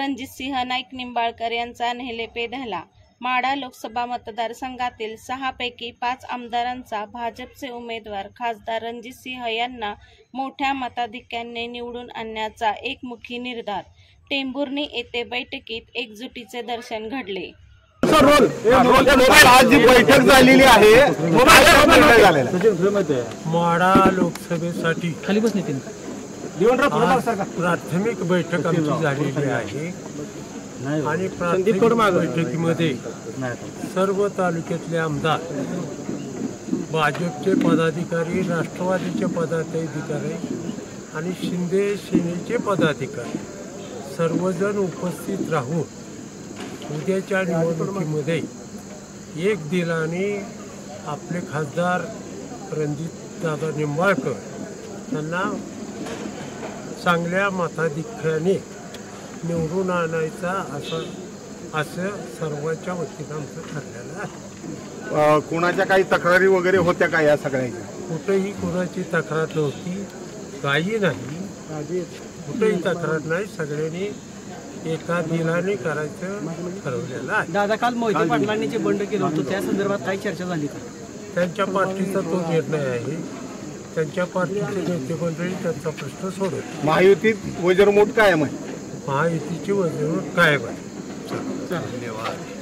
रणजितसिंह नाईक निंबाळकर यांचा नेहलेपे झाला। माढा लोकसभा मतदारसंघातील 6 पैकी 5 आमदारांचा भाजपचे उमेदवार खासदार रणजितसिंह यांना मोठ्या मताधिक्याने निवडून आणण्याचा एकमुखी निर्धार। टेंभुर्णी येथे बैठकीत एकजुटीचे दर्शन घडले। आज जी बैठक झालेली आहे माढा लोकसभेसाठी प्राथमिक बैठक आमची झालेली आहे आणि प्राथमिक बैठकीमध्ये सर्व तालुक्यातले आमदार, भाजपचे पदाधिकारी, राष्ट्रवादीचे पदाधिकारी आणि शिंदे सेनेचे पदाधिकारी सर्वजण उपस्थित राहून उद्याच्या निवडणुकीमध्ये एक दिलाने आपले खासदार रणजितदादा निंबाळकर यांना चांगल्या मताधिक्याने निवडून आणायचा असं सर्वांच्या वतीनं आमचं ठरलेलं आहे। कोणाच्या काही तक्रारी वगैरे होत्या का या सगळ्याच्या? कुठेही कोणाची तक्रार नव्हती, काही नाही, कुठेही तक्रार नाही। सगळ्यांनी एका दिलाने करायचं ठरवलेलं आहे। दादा, काल मोहिते पाटलांनी जे बंड केलं होतं त्या संदर्भात काही चर्चा झाली का? त्यांच्या पार्टीचा तो निर्णय आहे, त्यांच्या पार्टीचे नेते मंडळी त्यांचा प्रश्न सोडवत। महायुतीत वज्रमूठ कायम आहे, महायुतीची वज्रमूठ कायम आहे। धन्यवाद।